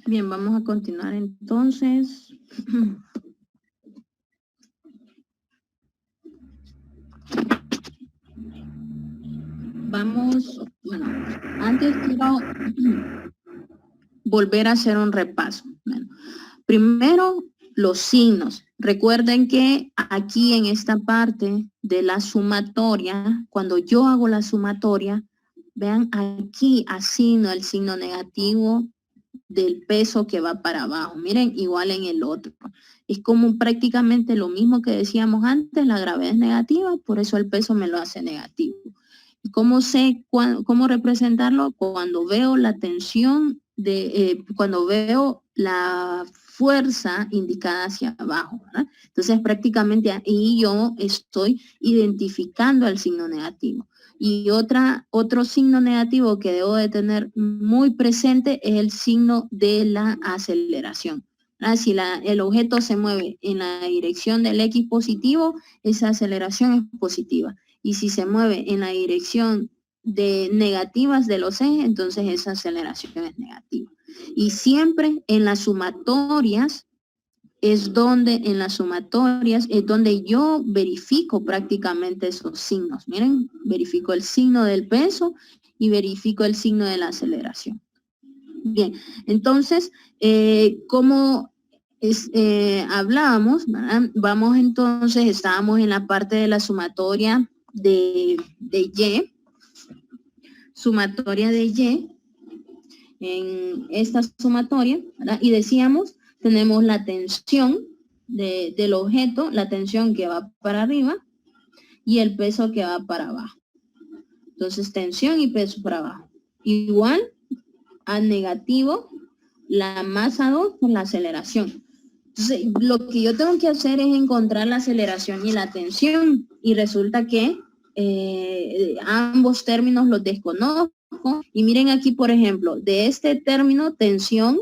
Bien, vamos a continuar entonces. Vamos, bueno, antes quiero volver a hacer un repaso. Bueno, primero, los signos. Recuerden que aquí en esta parte de la sumatoria, cuando yo hago la sumatoria, vean aquí asigno el signo negativo del peso que va para abajo. Miren, igual en el otro. Es como prácticamente lo mismo que decíamos antes, la gravedad es negativa, por eso el peso me lo hace negativo. ¿Y cómo sé cómo representarlo? Cuando veo la tensión, cuando veo la fuerza indicada hacia abajo, ¿verdad? Entonces prácticamente ahí yo estoy identificando el signo negativo. Y otro signo negativo que debo de tener muy presente es el signo de la aceleración. Si el objeto se mueve en la dirección del X positivo, esa aceleración es positiva. Y si se mueve en la dirección de negativas de los ejes, entonces esa aceleración es negativa. Y siempre en las sumatorias es donde yo verifico prácticamente esos signos. Miren, verifico el signo del peso y verifico el signo de la aceleración. Bien, entonces, como hablábamos, ¿verdad? Vamos entonces, estábamos en la parte de la sumatoria de Y, sumatoria de Y, en esta sumatoria, ¿verdad? Y decíamos, tenemos la tensión del objeto, la tensión que va para arriba y el peso que va para abajo. Entonces, tensión y peso para abajo. Igual a negativo, la masa 2 por la aceleración. Entonces, lo que yo tengo que hacer es encontrar la aceleración y la tensión. Y resulta que ambos términos los desconozco. Y miren aquí, por ejemplo, de este término, tensión,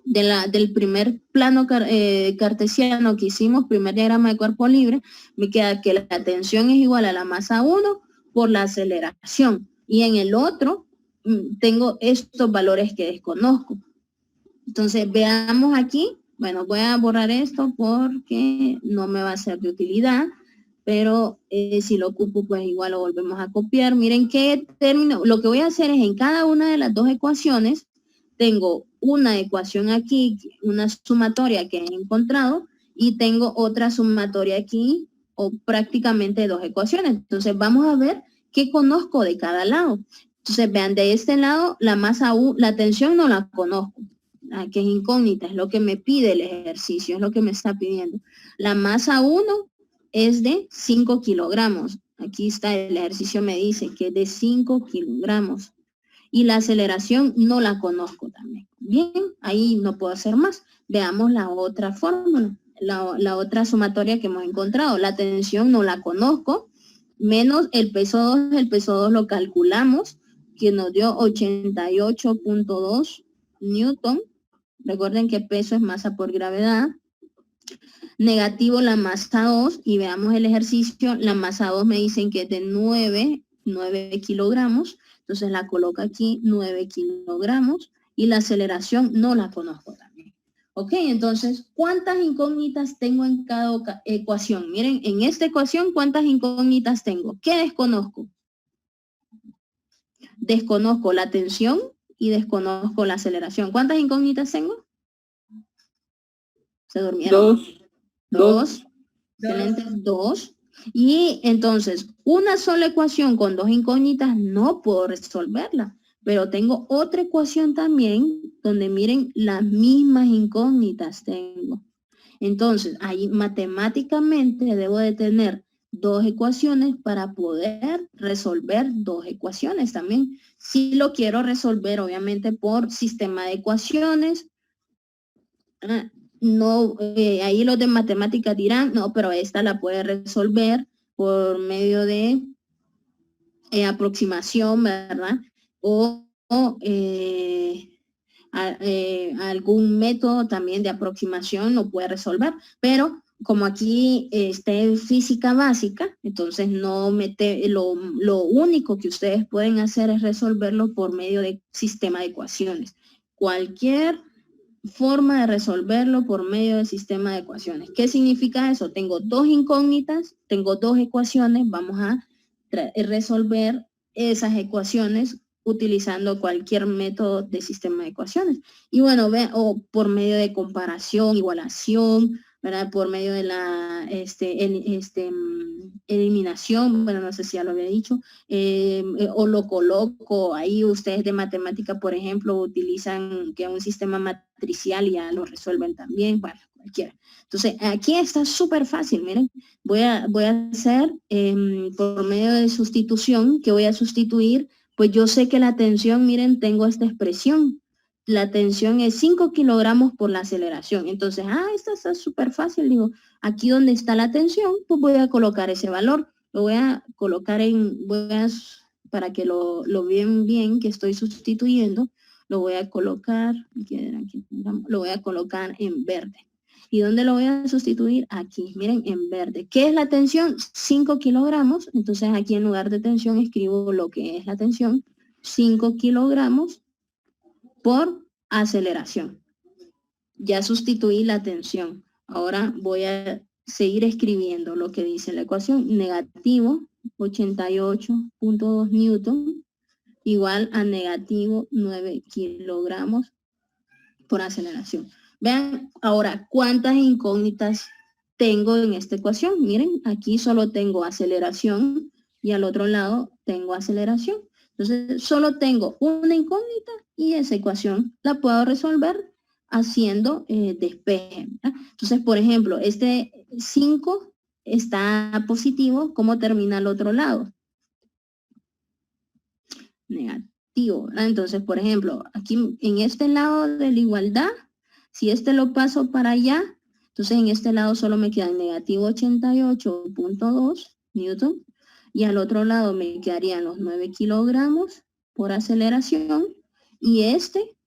del primer plano cartesiano que hicimos, primer diagrama de cuerpo libre, me queda que la tensión es igual a la masa 1 por la aceleración. Y en el otro, tengo estos valores que desconozco. Entonces, veamos aquí. Bueno, voy a borrar esto porque no me va a ser de utilidad, pero si lo ocupo, pues igual lo volvemos a copiar. Miren qué término, lo que voy a hacer es en cada una de las dos ecuaciones, tengo una ecuación aquí, una sumatoria que he encontrado, y tengo otra sumatoria aquí, o prácticamente dos ecuaciones. Entonces, vamos a ver qué conozco de cada lado. Entonces, vean, de este lado, la masa U, la tensión no la conozco, que es incógnita, es lo que me pide el ejercicio, es lo que me está pidiendo. La masa 1 es de 5 kilogramos. Aquí está, el ejercicio me dice que es de 5 kilogramos. Y la aceleración no la conozco también. Bien, ahí no puedo hacer más. Veamos la otra fórmula, la otra sumatoria que hemos encontrado. La tensión no la conozco, menos el peso 2 lo calculamos, que nos dio 88.2 newton. Recuerden que peso es masa por gravedad. Negativo la masa 2, y veamos el ejercicio. La masa 2 me dicen que es de 9 kilogramos. Entonces la coloco aquí, 9 kilogramos. Y la aceleración no la conozco también. Ok, entonces, ¿cuántas incógnitas tengo en cada ecuación? Miren, en esta ecuación, ¿cuántas incógnitas tengo? ¿Qué desconozco? Desconozco la tensión y desconozco la aceleración. ¿Cuántas incógnitas tengo? ¿Se durmieron? Dos. Excelente. 2. Y entonces, una sola ecuación con dos incógnitas no puedo resolverla, pero tengo otra ecuación también donde miren las mismas incógnitas tengo. Entonces, ahí matemáticamente debo de tener dos ecuaciones para poder resolver dos ecuaciones también. Si lo quiero resolver, obviamente, por sistema de ecuaciones, no, ahí los de matemáticas dirán, no, pero esta la puede resolver por medio de aproximación, ¿verdad? Algún método también de aproximación lo puede resolver, pero como aquí está en física básica, entonces no mete, lo único que ustedes pueden hacer es resolverlo por medio de sistema de ecuaciones. Cualquier forma de resolverlo por medio del sistema de ecuaciones. ¿Qué significa eso? Tengo dos incógnitas, tengo dos ecuaciones, vamos a resolver esas ecuaciones utilizando cualquier método de sistema de ecuaciones. Y bueno, o por medio de comparación, igualación, ¿verdad? Por medio de la eliminación, bueno, no sé si ya lo había dicho, o lo coloco, ahí ustedes de matemática, por ejemplo, utilizan que un sistema matricial y ya lo resuelven también, bueno, cualquiera. Entonces, aquí está súper fácil, miren, voy a hacer por medio de sustitución, que voy a sustituir, pues yo sé que la tensión, miren, tengo esta expresión, la tensión es 5 kilogramos por la aceleración. Entonces, esta está súper fácil. Digo, aquí donde está la tensión, pues voy a colocar ese valor. Lo voy a colocar para que lo vean bien que estoy sustituyendo, lo voy a colocar, lo voy a colocar en verde. ¿Y dónde lo voy a sustituir? Aquí, miren, en verde. ¿Qué es la tensión? 5 kilogramos. Entonces, aquí en lugar de tensión escribo lo que es la tensión. 5 kilogramos por aceleración. Ya sustituí la tensión. Ahora voy a seguir escribiendo lo que dice la ecuación. Negativo 88.2 newton igual a negativo 9 kilogramos por aceleración. Vean ahora cuántas incógnitas tengo en esta ecuación. Miren, aquí solo tengo aceleración y al otro lado tengo aceleración. Entonces, solo tengo una incógnita y esa ecuación la puedo resolver haciendo despeje. ¿Verdad? Entonces, por ejemplo, este 5 está positivo. ¿Cómo termina el otro lado? Negativo. ¿Verdad? Entonces, por ejemplo, aquí en este lado de la igualdad, si este lo paso para allá, entonces en este lado solo me queda negativo 88.2 newton y al otro lado me quedarían los 9 kilogramos por aceleración y este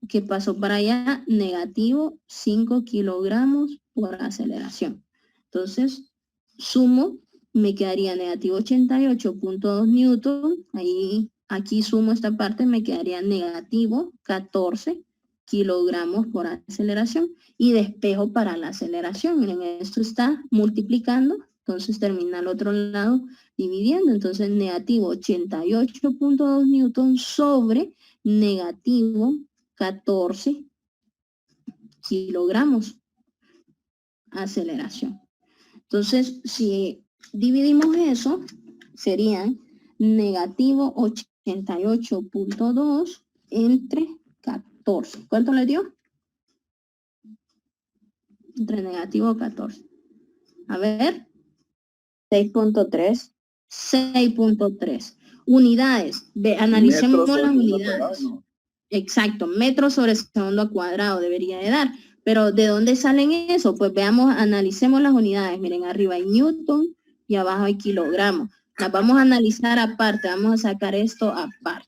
que pasó para allá, negativo 5 kilogramos por aceleración. Entonces, sumo, me quedaría negativo 88.2 newton, ahí, aquí sumo esta parte, me quedaría negativo 14 kilogramos por aceleración y despejo para la aceleración. Miren, esto está multiplicando, entonces termina al otro lado dividiendo, entonces negativo 88.2 newton sobre negativo 14 kilogramos aceleración. Entonces, si dividimos eso, serían negativo 88.2 entre 14. ¿Cuánto le dio? Entre negativo 14. A ver. 6.3. 6.3. Unidades. Analicemos las unidades. Exacto, metros sobre segundo al cuadrado debería de dar. Pero ¿de dónde salen eso? Pues veamos, analicemos las unidades. Miren, arriba hay newton y abajo hay kilogramos. Las vamos a analizar aparte, vamos a sacar esto aparte.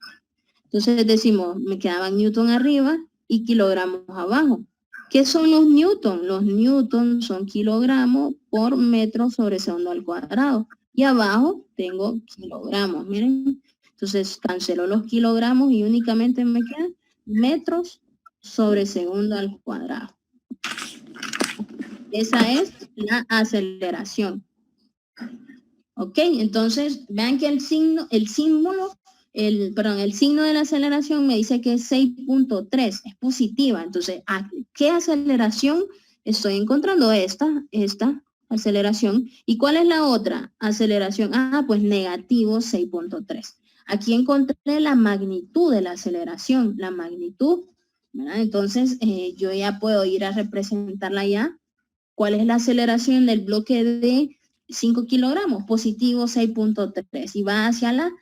Entonces decimos, me quedaban newton arriba y kilogramos abajo. ¿Qué son los newton? Los newton son kilogramos por metro sobre segundo al cuadrado. Y abajo tengo kilogramos, miren. Entonces cancelo los kilogramos y únicamente me quedan metros sobre segundo al cuadrado. Esa es la aceleración. Ok, entonces vean que el signo de la aceleración me dice que es 6.3, es positiva. Entonces, ¿qué aceleración estoy encontrando? Esta aceleración. ¿Y cuál es la otra aceleración? Ah, pues negativo 6.3. Aquí encontré la magnitud de la aceleración, la magnitud, ¿verdad? Entonces, yo ya puedo ir a representarla ya. ¿Cuál es la aceleración del bloque de 5 kilogramos? Positivo 6.3 y va hacia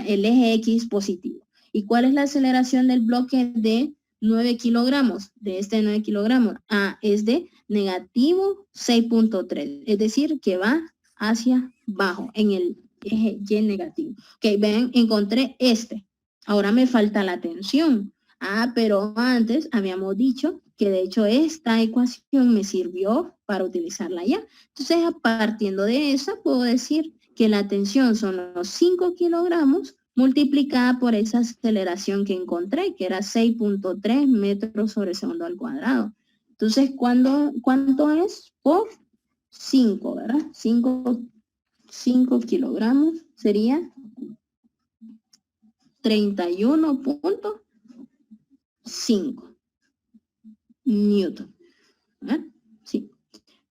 el eje X positivo. ¿Y cuál es la aceleración del bloque de 9 kilogramos? De este 9 kilogramos. Ah, es de negativo 6.3. Es decir, que va hacia abajo en el eje Y negativo. Ok, ven, encontré este. Ahora me falta la tensión. Ah, pero antes habíamos dicho que de hecho esta ecuación me sirvió para utilizarla ya. Entonces, partiendo de esa, puedo decir que la tensión son los 5 kilogramos multiplicada por esa aceleración que encontré, que era 6.3 metros sobre segundo al cuadrado. Entonces, ¿cuánto es? Por 5, ¿verdad? 5 kilogramos sería 31.5 Newton. ¿Verdad? Sí.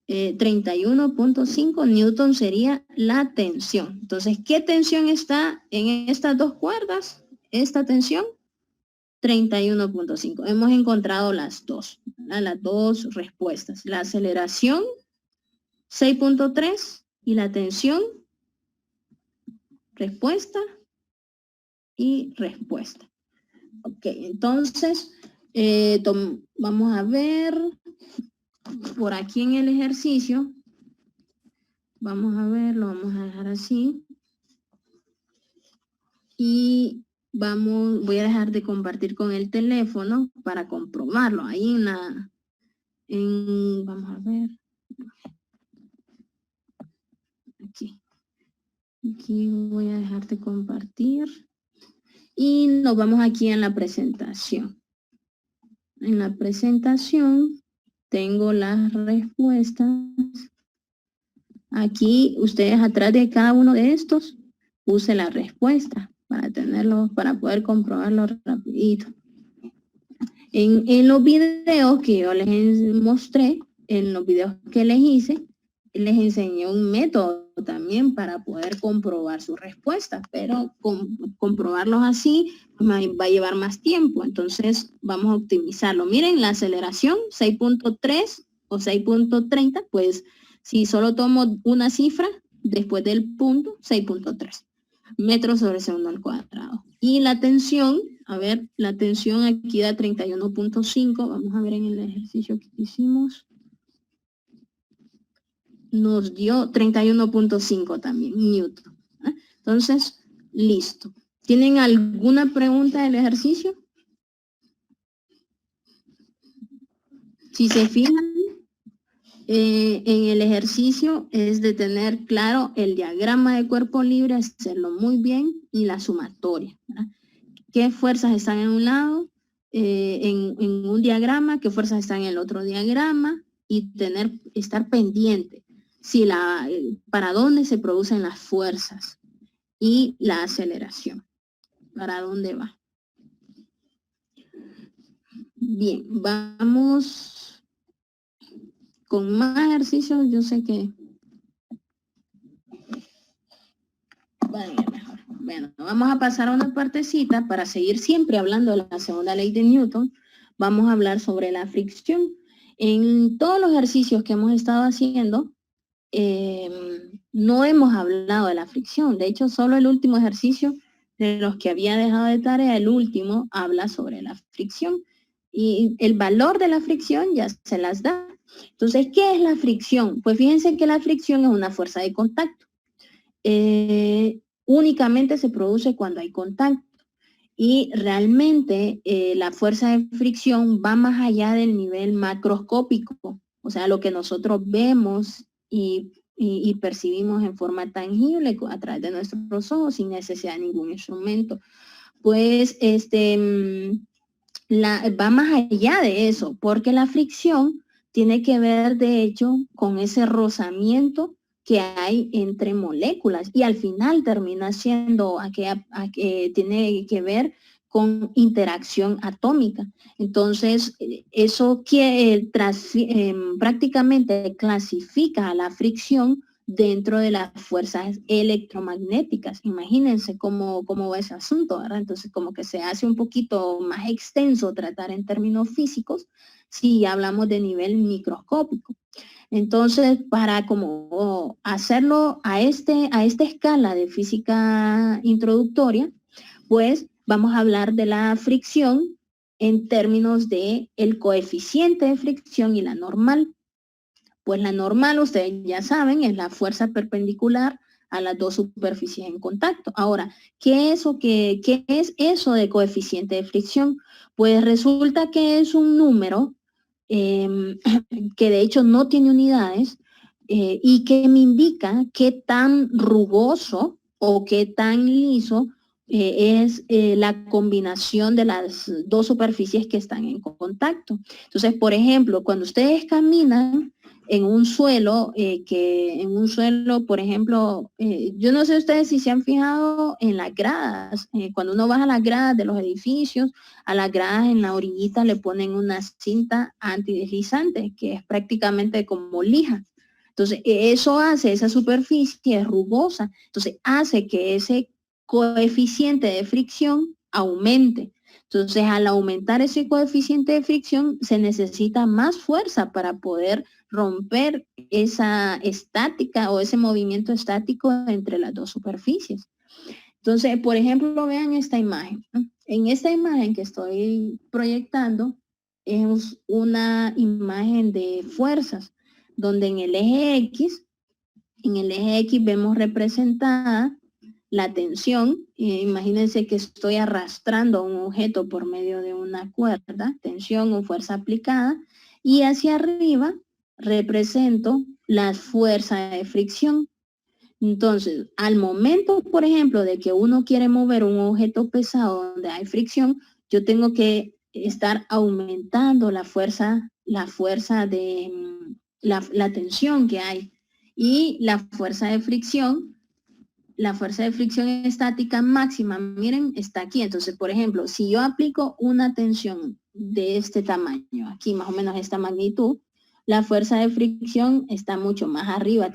31.5 Newton sería la tensión. Entonces, ¿qué tensión está en estas dos cuerdas? Esta tensión, 31.5. Hemos encontrado las dos, ¿verdad? Las dos respuestas. La aceleración, 6.3, y la tensión, respuesta y respuesta. Ok, entonces, vamos a ver por aquí en el ejercicio. Vamos a ver, lo vamos a dejar así. Y voy a dejar de compartir con el teléfono para comprobarlo. Ahí vamos a ver. Aquí voy a dejar de compartir. Y nos vamos aquí en la presentación. En la presentación tengo las respuestas. Aquí ustedes atrás de cada uno de estos use la respuesta para tenerlo, para poder comprobarlo rapidito. En los videos que yo les mostré, en los videos que les hice, les enseñé un método también para poder comprobar sus respuestas, pero comprobarlos así va a llevar más tiempo, entonces vamos a optimizarlo. Miren, la aceleración 6.3 o 6.30, pues si solo tomo una cifra después del punto, 6.3 metros sobre segundo al cuadrado. Y la tensión, a ver, la tensión aquí da 31.5, vamos a ver en el ejercicio que hicimos. Nos dio 31.5 también, Newton. ¿Eh? Entonces, listo. ¿Tienen alguna pregunta del ejercicio? Si se fijan, en el ejercicio es de tener claro el diagrama de cuerpo libre, hacerlo muy bien, y la sumatoria, ¿verdad? ¿Qué fuerzas están en un lado, en un diagrama? ¿Qué fuerzas están en el otro diagrama? Y estar pendiente para dónde se producen las fuerzas y la aceleración. ¿Para dónde va? Bien, vamos con más ejercicios. Yo sé que van a ir mejor. Bueno, vamos a pasar a una partecita para seguir siempre hablando de la segunda ley de Newton. Vamos a hablar sobre la fricción. En todos los ejercicios que hemos estado haciendo, no hemos hablado de la fricción. De hecho, solo el último ejercicio de los que había dejado de tarea, el último, habla sobre la fricción. Y el valor de la fricción ya se las da. Entonces, ¿qué es la fricción? Pues fíjense que la fricción es una fuerza de contacto. Únicamente se produce cuando hay contacto. Y realmente la fuerza de fricción va más allá del nivel macroscópico, o sea, lo que nosotros vemos y percibimos en forma tangible a través de nuestros ojos sin necesidad de ningún instrumento. Pues va más allá de eso, porque la fricción tiene que ver, de hecho, con ese rozamiento que hay entre moléculas y al final termina siendo tiene que ver con interacción atómica. Entonces, eso que prácticamente clasifica a la fricción dentro de las fuerzas electromagnéticas. Imagínense cómo va ese asunto, ¿verdad? Entonces, como que se hace un poquito más extenso tratar en términos físicos si hablamos de nivel microscópico. Entonces, para como hacerlo a esta escala de física introductoria, pues vamos a hablar de la fricción en términos de el coeficiente de fricción y la normal. Pues la normal, ustedes ya saben, es la fuerza perpendicular a las dos superficies en contacto. Ahora, ¿qué es eso de coeficiente de fricción? Pues resulta que es un número que de hecho no tiene unidades y que me indica qué tan rugoso o qué tan liso es la combinación de las dos superficies que están en contacto. Entonces, por ejemplo, cuando ustedes caminan en un suelo, por ejemplo, yo no sé ustedes si se han fijado en las gradas, cuando uno baja las gradas de los edificios, a las gradas en la orillita le ponen una cinta antideslizante, que es prácticamente como lija. Entonces, eso hace, esa superficie es rugosa, entonces hace que ese coeficiente de fricción aumente. Entonces, al aumentar ese coeficiente de fricción, se necesita más fuerza para poder romper esa estática o ese movimiento estático entre las dos superficies. Entonces, por ejemplo, vean esta imagen. En esta imagen que estoy proyectando es una imagen de fuerzas, donde en el eje X vemos representada la tensión. Imagínense que estoy arrastrando un objeto por medio de una cuerda, tensión o fuerza aplicada, y hacia arriba represento la fuerza de fricción. Entonces, al momento, por ejemplo, de que uno quiere mover un objeto pesado donde hay fricción, yo tengo que estar aumentando la fuerza de la tensión que hay. Y la fuerza de fricción estática máxima, miren, está aquí. Entonces, por ejemplo, si yo aplico una tensión de este tamaño, aquí más o menos esta magnitud, la fuerza de fricción está mucho más arriba,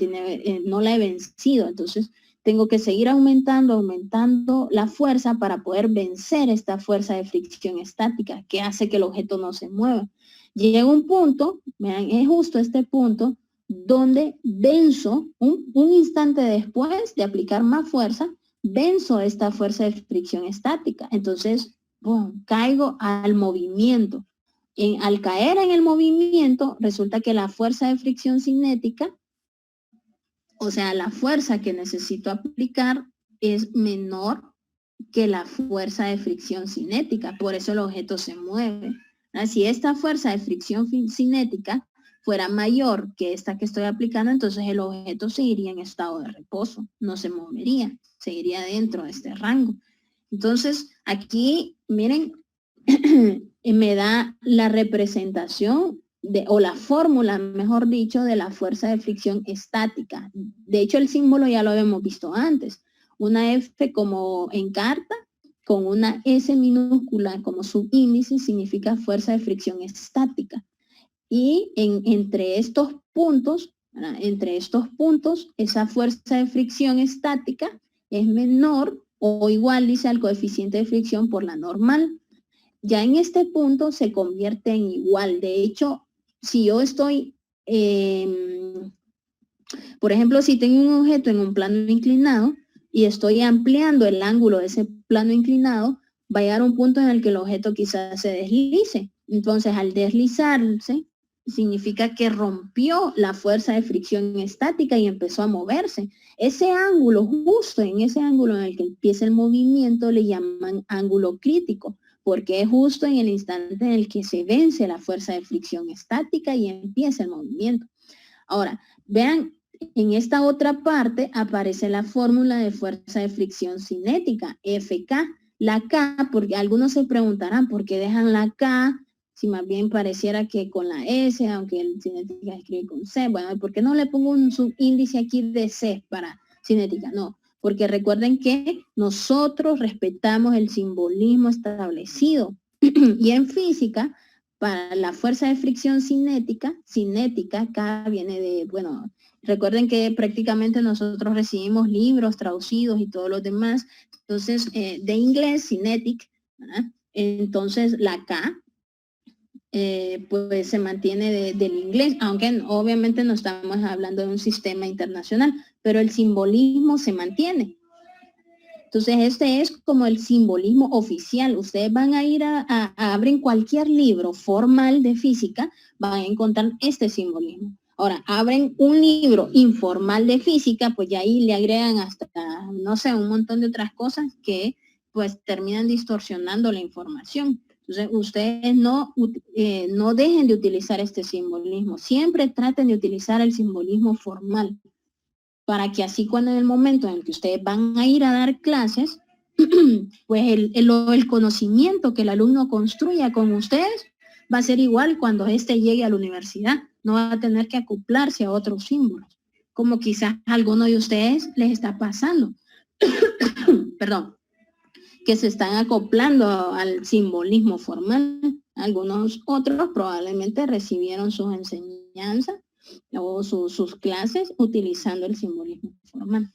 no la he vencido, entonces tengo que seguir aumentando la fuerza para poder vencer esta fuerza de fricción estática que hace que el objeto no se mueva. Llega un punto, vean, es justo este punto, donde venzo, un instante después de aplicar más fuerza, venzo esta fuerza de fricción estática. Entonces, boom, caigo al movimiento. Al caer en el movimiento, resulta que la fuerza de fricción cinética, o sea, la fuerza que necesito aplicar es menor que la fuerza de fricción cinética. Por eso el objeto se mueve. Si esta fuerza de fricción cinética fuera mayor que esta que estoy aplicando, entonces el objeto seguiría en estado de reposo, no se movería, seguiría dentro de este rango. Entonces, aquí, miren, me da la representación o la fórmula, mejor dicho, de la fuerza de fricción estática. De hecho, el símbolo ya lo habíamos visto antes. Una F como en carta, con una S minúscula como subíndice, significa fuerza de fricción estática. Y entre estos puntos, esa fuerza de fricción estática es menor o igual, dice, al coeficiente de fricción por la normal. Ya en este punto se convierte en igual. De hecho, si yo estoy, por ejemplo, si tengo un objeto en un plano inclinado y estoy ampliando el ángulo de ese plano inclinado, va a llegar un punto en el que el objeto quizás se deslice. Entonces, al deslizarse, significa que rompió la fuerza de fricción estática y empezó a moverse. Ese ángulo, justo en ese ángulo en el que empieza el movimiento, le llaman ángulo crítico, porque es justo en el instante en el que se vence la fuerza de fricción estática y empieza el movimiento. Ahora, vean, en esta otra parte aparece la fórmula de fuerza de fricción cinética, FK. La K, porque algunos se preguntarán por qué dejan la K, si más bien pareciera que con la S, aunque el cinética escribe con C. Bueno, ¿por qué no le pongo un subíndice aquí de C para cinética? No, porque recuerden que nosotros respetamos el simbolismo establecido. Y en física, para la fuerza de fricción cinética, acá viene de, bueno, recuerden que prácticamente nosotros recibimos libros traducidos y todos los demás, entonces de inglés, cinetic, ¿verdad? Entonces la K, pues se mantiene del inglés, aunque obviamente no estamos hablando de un sistema internacional, pero el simbolismo se mantiene. Entonces este es como el simbolismo oficial. Ustedes van a ir abren cualquier libro formal de física, van a encontrar este simbolismo. Ahora, abren un libro informal de física, pues ya ahí le agregan hasta, no sé, un montón de otras cosas que pues terminan distorsionando la información. Entonces, ustedes no dejen de utilizar este simbolismo. Siempre traten de utilizar el simbolismo formal, para que así cuando en el momento en el que ustedes van a ir a dar clases, pues el conocimiento que el alumno construya con ustedes va a ser igual cuando éste llegue a la universidad. No va a tener que acoplarse a otros símbolos, como quizás a alguno de ustedes les está pasando. Perdón, que se están acoplando al simbolismo formal. Algunos otros probablemente recibieron sus enseñanzas o sus clases utilizando el simbolismo formal.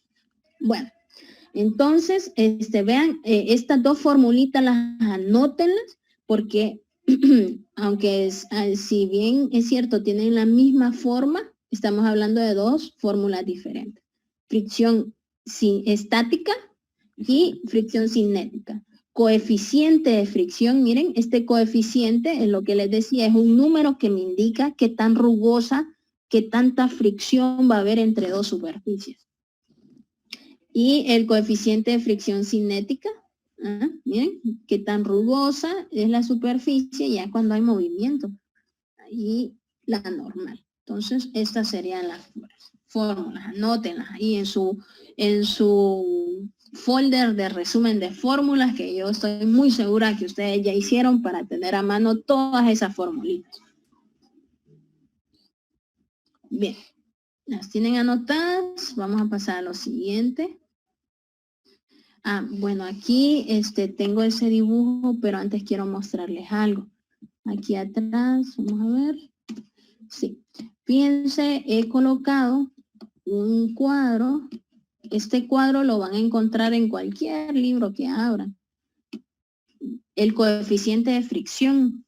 Bueno, entonces, vean, estas dos formulitas las anótenlas, porque aunque si bien es cierto, tienen la misma forma, estamos hablando de dos fórmulas diferentes. Fricción estática y fricción cinética. Coeficiente de fricción, miren, este coeficiente, en lo que les decía, es un número que me indica qué tan rugosa, qué tanta fricción va a haber entre dos superficies. Y el coeficiente de fricción cinética, miren, qué tan rugosa es la superficie ya cuando hay movimiento. Y la normal. Entonces, estas serían las fórmulas. Anótenlas ahí en su folder de resumen de fórmulas, que yo estoy muy segura que ustedes ya hicieron para tener a mano todas esas formulitas. Bien, las tienen anotadas. Vamos a pasar a lo siguiente. Bueno, aquí tengo ese dibujo, pero antes quiero mostrarles algo. Aquí atrás, vamos a ver. Sí, fíjense, he colocado un cuadro. Este cuadro lo van a encontrar en cualquier libro que abran. El coeficiente de fricción.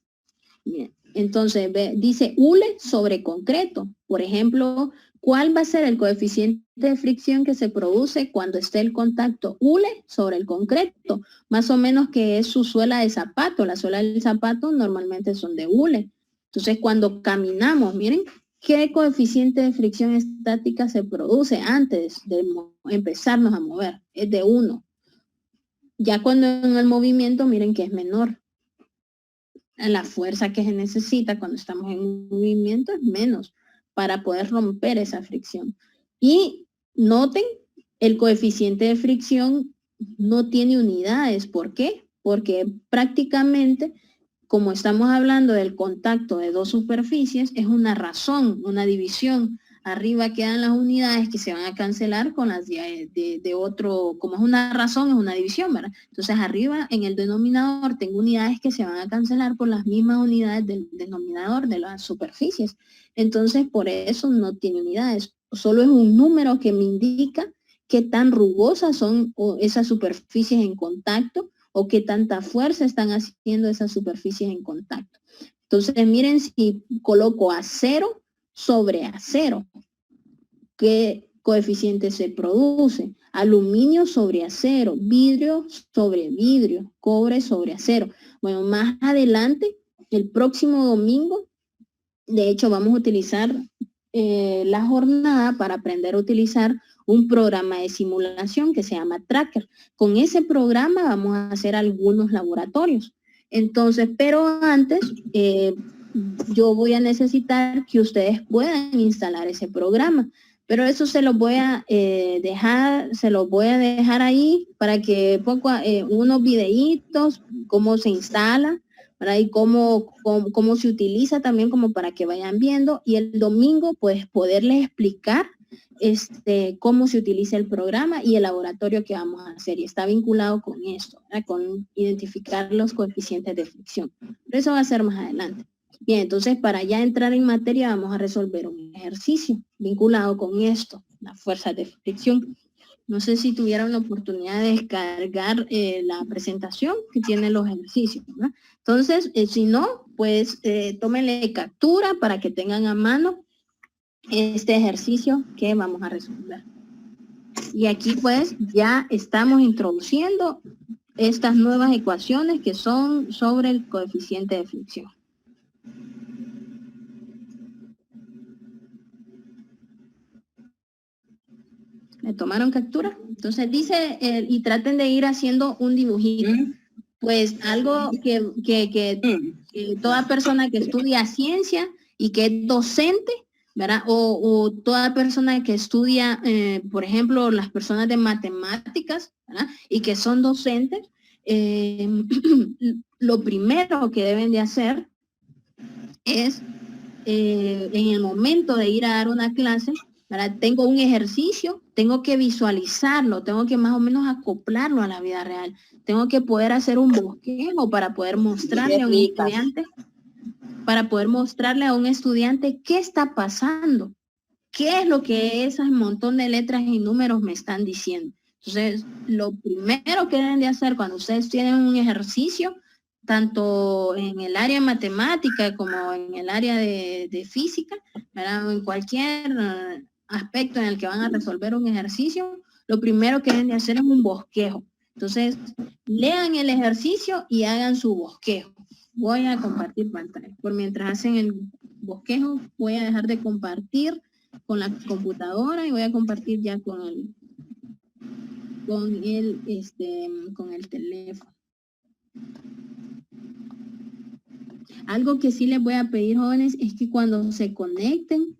Bien, entonces, dice hule sobre concreto. Por ejemplo, ¿cuál va a ser el coeficiente de fricción que se produce cuando esté el contacto hule sobre el concreto? Más o menos que es su suela de zapato. La suela del zapato normalmente son de hule. Entonces, cuando caminamos, miren, ¿qué coeficiente de fricción estática se produce antes de empezarnos a mover? Es de 1. Ya cuando en el movimiento, miren que es menor. La fuerza que se necesita cuando estamos en movimiento es menos para poder romper esa fricción. Y noten, el coeficiente de fricción no tiene unidades. ¿Por qué? Porque prácticamente, como estamos hablando del contacto de dos superficies, es una razón, una división. Arriba quedan las unidades que se van a cancelar con las de otro, como es una razón, es una división, ¿verdad? Entonces arriba en el denominador tengo unidades que se van a cancelar por las mismas unidades del denominador de las superficies. Entonces por eso no tiene unidades. Solo es un número que me indica qué tan rugosas son esas superficies en contacto o qué tanta fuerza están haciendo esas superficies en contacto. Entonces miren, si coloco acero sobre acero, ¿qué coeficiente se produce? Aluminio sobre acero, vidrio sobre vidrio, cobre sobre acero. Bueno, más adelante, el próximo domingo, de hecho vamos a utilizar la jornada para aprender a utilizar un programa de simulación que se llama Tracker. Con ese programa vamos a hacer algunos laboratorios. Entonces, pero antes, yo voy a necesitar que ustedes puedan instalar ese programa. Pero eso se los voy a dejar ahí para que unos videitos, cómo se instala, ¿verdad? Y cómo se utiliza también como para que vayan viendo. Y el domingo, pues, poderles explicar cómo se utiliza el programa y el laboratorio que vamos a hacer. Y está vinculado con esto, ¿verdad? Con identificar los coeficientes de fricción. Pero eso va a ser más adelante. Bien, entonces para ya entrar en materia vamos a resolver un ejercicio vinculado con esto, las fuerzas de fricción. No sé si tuvieron la oportunidad de descargar la presentación que tiene los ejercicios, ¿verdad? Entonces, si no, pues tómenle captura para que tengan a mano este ejercicio que vamos a resolver. Y aquí pues ya estamos introduciendo estas nuevas ecuaciones que son sobre el coeficiente de fricción. ¿Me tomaron captura? Entonces dice, y traten de ir haciendo un dibujito. Pues algo que toda persona que estudia ciencia y que es docente, ¿verdad? O toda persona que estudia, por ejemplo, las personas de matemáticas, ¿verdad? Y que son docentes, lo primero que deben de hacer es, en el momento de ir a dar una clase, ¿verdad? Tengo un ejercicio, tengo que visualizarlo, tengo que más o menos acoplarlo a la vida real. Tengo que poder hacer un bosquejo para poder mostrarle a un estudiante, qué está pasando, qué es lo que ese montón de letras y números me están diciendo. Entonces, lo primero que deben de hacer cuando ustedes tienen un ejercicio, tanto en el área de matemática como en el área de física, ¿verdad? En cualquier aspecto en el que van a resolver un ejercicio, lo primero que deben de hacer es un bosquejo. Entonces, lean el ejercicio y hagan su bosquejo. Voy a compartir pantalla. Por mientras hacen el bosquejo, voy a dejar de compartir con la computadora y voy a compartir ya con el teléfono. Algo que sí les voy a pedir, jóvenes, es que cuando se conecten,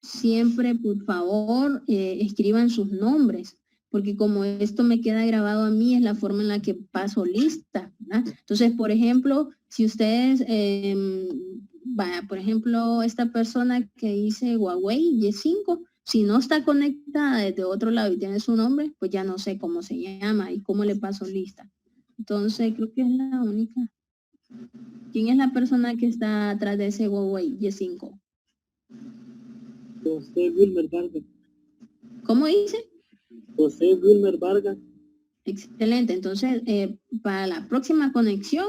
siempre, por favor, escriban sus nombres, porque como esto me queda grabado a mí, es la forma en la que paso lista, ¿verdad? Entonces, por ejemplo, si ustedes, por ejemplo, esta persona que dice Huawei Y5, si no está conectada desde otro lado y tiene su nombre, pues ya no sé cómo se llama y cómo le paso lista. Entonces, creo que es la única. ¿Quién es la persona que está atrás de ese Huawei Y5? José Wilmer Vargas. ¿Cómo dice? José Wilmer Vargas. Excelente. Entonces, para la próxima conexión,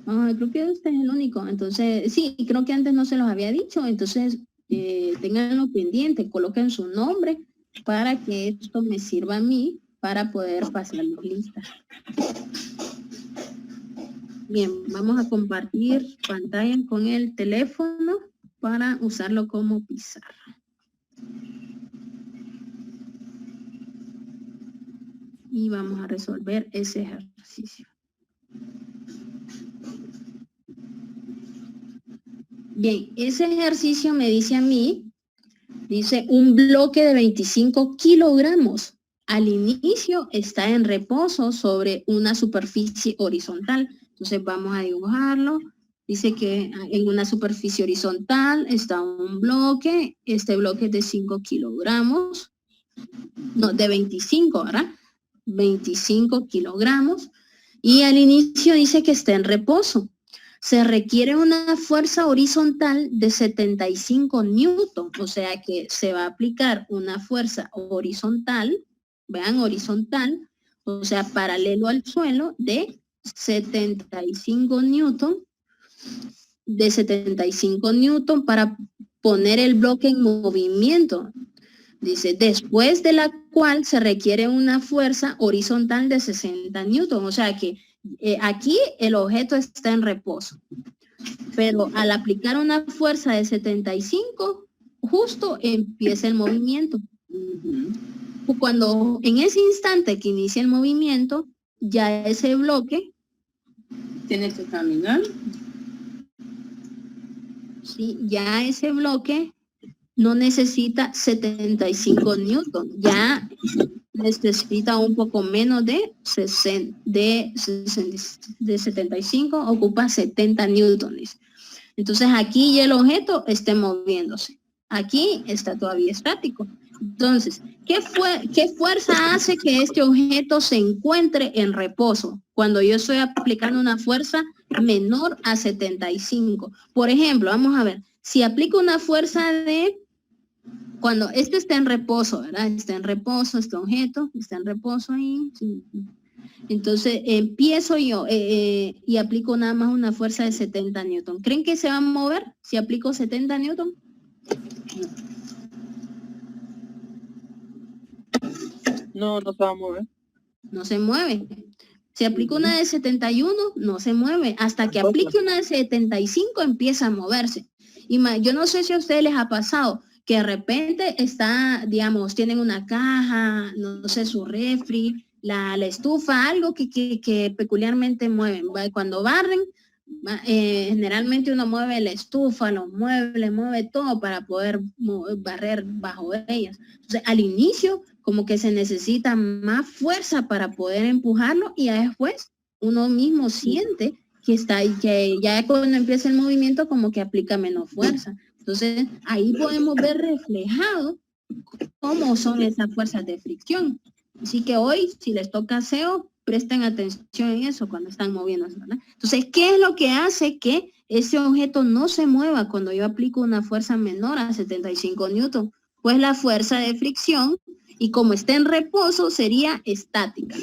creo que usted es el único. Entonces, sí, creo que antes no se los había dicho. Entonces, ténganlo pendiente, coloquen su nombre para que esto me sirva a mí para poder pasarlo lista. Bien, vamos a compartir pantalla con el teléfono para usarlo como pizarra. Y vamos a resolver ese ejercicio. Bien, ese ejercicio me dice a mí, dice un bloque de 25 kilogramos. Al inicio está en reposo sobre una superficie horizontal. Entonces vamos a dibujarlo. Dice que en una superficie horizontal está un bloque. Este bloque es de 5 kilogramos. No, de 25, ¿verdad? 25 kilogramos. Y al inicio dice que está en reposo. Se requiere una fuerza horizontal de 75 newton, o sea que se va a aplicar una fuerza horizontal, vean, horizontal, o sea, paralelo al suelo, de 75 newton, para poner el bloque en movimiento. Dice, después de la cual se requiere una fuerza horizontal de 60 newton, o sea que aquí el objeto está en reposo, pero al aplicar una fuerza de 75, justo empieza el movimiento. Cuando en ese instante que inicia el movimiento, ya ese bloque tiene que caminar. Sí, ya ese bloque no necesita 75 newton, ya necesita un poco menos de 75, ocupa 70 newtones. Entonces aquí el objeto esté moviéndose. Aquí está todavía estático. Entonces, ¿qué fuerza hace que este objeto se encuentre en reposo cuando yo estoy aplicando una fuerza menor a 75? Por ejemplo, vamos a ver, si aplico una fuerza de, cuando este está en reposo, ¿verdad? Está en reposo, este objeto está en reposo ahí. Sí. Entonces, empiezo yo y aplico nada más una fuerza de 70 newton. ¿Creen que se va a mover si aplico 70 newton? No, no se va a mover. No se mueve. Si aplico una de 71, no se mueve. Hasta que aplique una de 75, empieza a moverse. Y yo no sé si a ustedes les ha pasado que de repente está, digamos, tienen una caja, no sé, su refri, la estufa, algo que peculiarmente mueven. Cuando barren, generalmente uno mueve la estufa, los muebles, mueve todo para poder barrer bajo ellas. Entonces, al inicio, como que se necesita más fuerza para poder empujarlo y ya después uno mismo siente que está ahí, que ya cuando empieza el movimiento como que aplica menos fuerza. Entonces, ahí podemos ver reflejado cómo son esas fuerzas de fricción. Así que hoy, si les toca SEO, presten atención en eso cuando están moviéndose, ¿verdad? Entonces, ¿qué es lo que hace que ese objeto no se mueva cuando yo aplico una fuerza menor a 75 newton? Pues la fuerza de fricción, y como está en reposo, sería estática.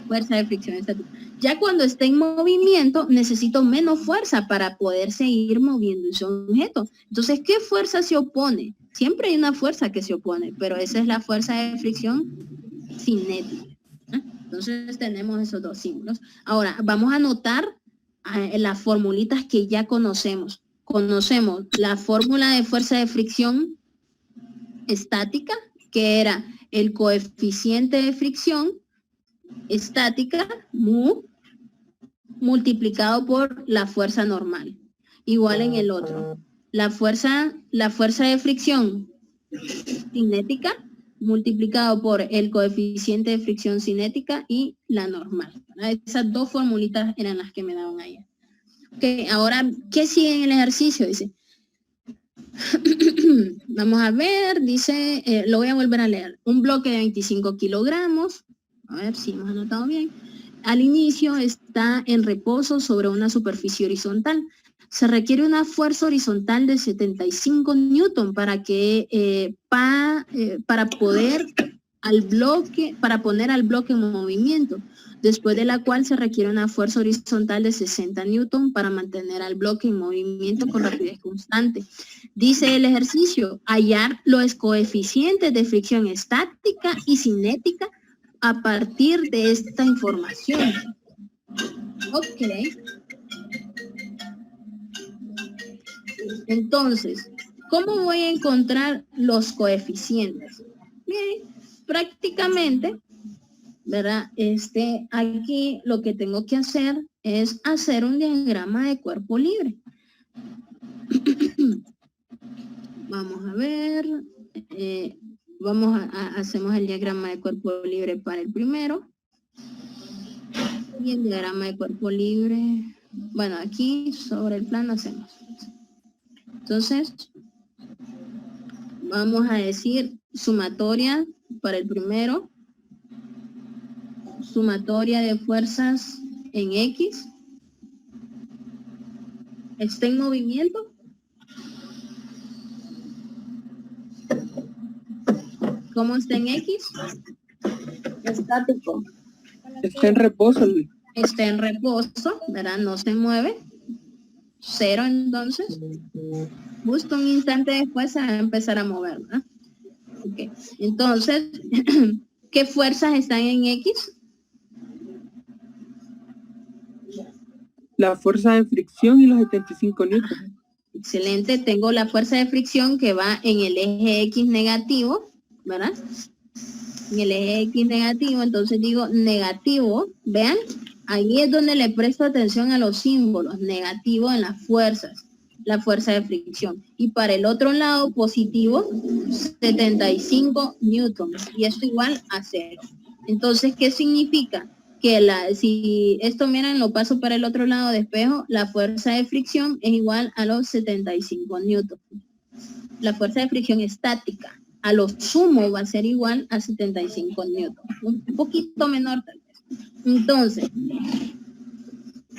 Fuerza de fricción estática. Ya cuando esté en movimiento, necesito menos fuerza para poder seguir moviendo ese objeto. Entonces, ¿qué fuerza se opone? Siempre hay una fuerza que se opone, pero esa es la fuerza de fricción cinética. Entonces tenemos esos dos símbolos. Ahora, vamos a anotar las formulitas que ya conocemos. Conocemos la fórmula de fuerza de fricción estática, que era el coeficiente de fricción estática, mu, multiplicado por la fuerza normal. Igual en el otro. La fuerza de fricción cinética, multiplicado por el coeficiente de fricción cinética y la normal. Esas dos formulitas eran las que me daban ayer. Okay, ahora, ¿qué sigue en el ejercicio? Dice, vamos a ver, dice, lo voy a volver a leer. Un bloque de 25 kilogramos, a ver si hemos anotado bien. Al inicio está en reposo sobre una superficie horizontal. Se requiere una fuerza horizontal de 75 newton para que para poner al bloque en movimiento, después de la cual se requiere una fuerza horizontal de 60 newton para mantener al bloque en movimiento con rapidez constante. Dice el ejercicio, hallar los coeficientes de fricción estática y cinética a partir de esta información. Ok. Entonces, ¿cómo voy a encontrar los coeficientes? Bien, prácticamente, ¿verdad? Aquí lo que tengo que hacer es hacer un diagrama de cuerpo libre. Vamos a ver, hacemos el diagrama de cuerpo libre para el primero. Y el diagrama de cuerpo libre, bueno, aquí sobre el plano hacemos. Entonces, vamos a decir sumatoria para el primero, sumatoria de fuerzas en X. ¿Está en movimiento? ¿Cómo está en X? Estático. Está en reposo. Está en reposo, ¿verdad? No se mueve. Cero, entonces. Justo un instante después se va a empezar a mover, ¿verdad? Okay. Entonces, ¿qué fuerzas están en X? La fuerza de fricción y los 75 newton. Excelente, tengo la fuerza de fricción que va en el eje X negativo, ¿verdad? En el eje X negativo, entonces digo negativo, vean, ahí es donde le presto atención a los símbolos, negativo en las fuerzas, la fuerza de fricción. Y para el otro lado, positivo, 75 newtons, y esto igual a 0. Entonces, ¿qué significa? Que si esto, miren, lo paso para el otro lado de espejo, la fuerza de fricción es igual a los 75 newtons. La fuerza de fricción estática. a lo sumo va a ser igual a 75 newtons, un poquito menor tal vez. Entonces,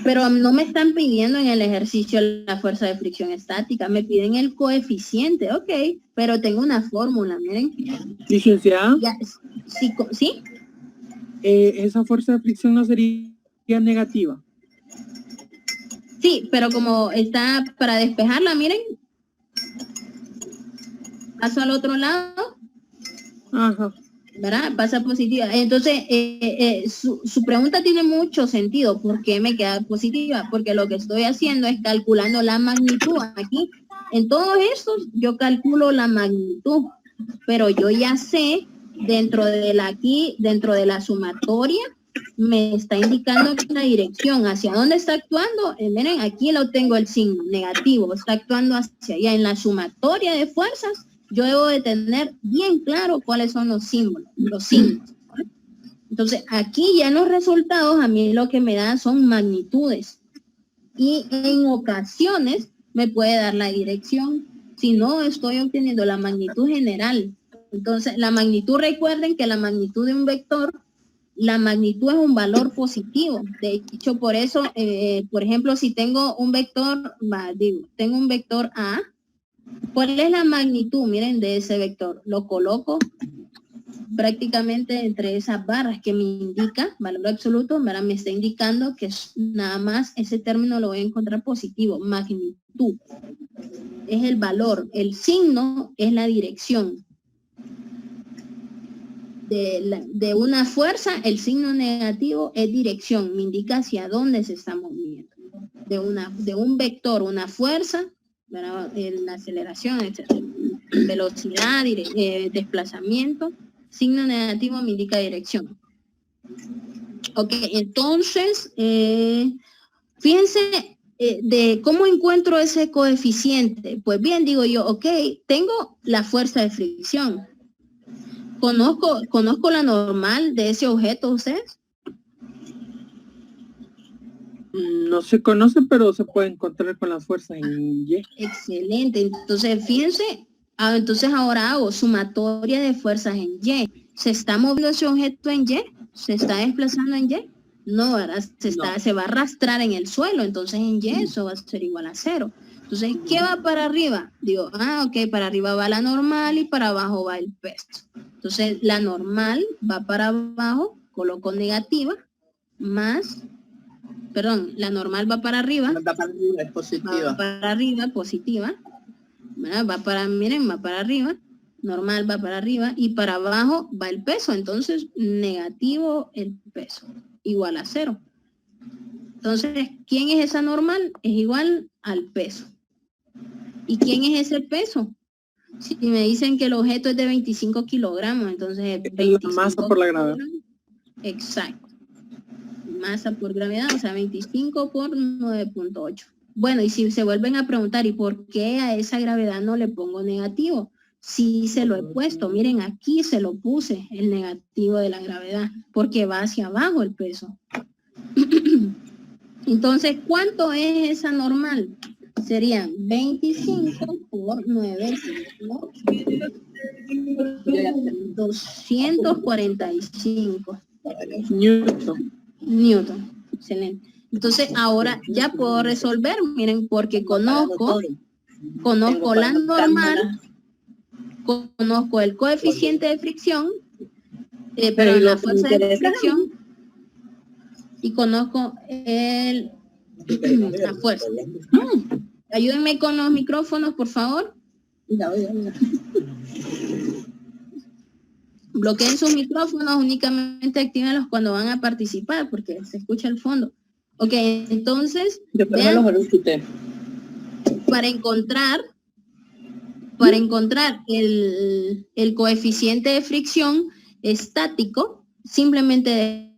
pero no me están pidiendo en el ejercicio la fuerza de fricción estática, me piden el coeficiente, ok, pero tengo una fórmula, miren. Licenciada, Ya, ¿sí? esa fuerza de fricción no sería negativa. Sí, pero como está para despejarla, miren. Paso al otro lado. Ajá. ¿Verdad? Pasa positiva. Entonces, su pregunta tiene mucho sentido. ¿Por qué me queda positiva? Porque lo que estoy haciendo es calculando la magnitud. Aquí, en todos estos, yo calculo la magnitud. Pero yo ya sé, dentro de la sumatoria, me está indicando la dirección. ¿Hacia dónde está actuando? Miren, aquí lo tengo el signo negativo. Está actuando hacia allá. En la sumatoria de fuerzas, yo debo de tener bien claro cuáles son los símbolos, los signos. Entonces, aquí ya en los resultados a mí lo que me dan son magnitudes. Y en ocasiones me puede dar la dirección. Si no, estoy obteniendo la magnitud general. Entonces, la magnitud, recuerden que la magnitud de un vector, la magnitud es un valor positivo. De hecho, por eso, por ejemplo, si tengo un vector, tengo un vector A, ¿cuál es la magnitud? Miren, de ese vector. Lo coloco prácticamente entre esas barras que me indica, valor absoluto, me está indicando que nada más ese término lo voy a encontrar positivo, magnitud. Es el valor. El signo es la dirección. De una fuerza, el signo negativo es dirección, me indica hacia dónde se está moviendo. De un vector, una fuerza, la aceleración, etc. Velocidad, desplazamiento, signo negativo me indica dirección. Ok, entonces, fíjense de cómo encuentro ese coeficiente. Pues bien, digo yo, ok, tengo la fuerza de fricción. ¿Conozco la normal de ese objeto ustedes? No se conoce, pero se puede encontrar con las fuerzas en Y. Excelente. Entonces, fíjense, entonces ahora hago sumatoria de fuerzas en Y. ¿Se está moviendo ese objeto en Y? ¿Se está desplazando en Y? No, ¿verdad? Se va a arrastrar en el suelo, entonces en Y eso va a ser igual a 0. Entonces, ¿qué va para arriba? Digo, ok, para arriba va la normal y para abajo va el peso. Entonces, la normal va para abajo, coloco negativa, más, perdón, la normal va para arriba. Va para arriba, es positiva. Va para arriba, positiva. ¿Verdad? Miren, va para arriba, normal va para arriba y para abajo va el peso. Entonces, negativo el peso, igual a 0. Entonces, ¿quién es esa normal? Es igual al peso. ¿Y quién es ese peso? Si me dicen que el objeto es de 25 kilogramos, entonces es 25 la masa por la gravedad. Exacto. Masa por gravedad, o sea, 25 por 9.8. Bueno, y si se vuelven a preguntar, ¿y por qué a esa gravedad no le pongo negativo? Sí se lo he puesto. Miren, aquí se lo puse, el negativo de la gravedad, porque va hacia abajo el peso. Entonces, ¿cuánto es esa normal? Serían 25 por 9.8. 245 Newton. Excelente. Entonces, ahora ya puedo resolver, miren, porque conozco la normal, conozco el coeficiente de fricción, pero la fuerza de fricción, y conozco la fuerza. Ayúdenme con los micrófonos, por favor. Bloqueen sus micrófonos, únicamente actívenlos cuando van a participar, porque se escucha el fondo. Ok, entonces, vean, para encontrar el coeficiente de fricción estático, simplemente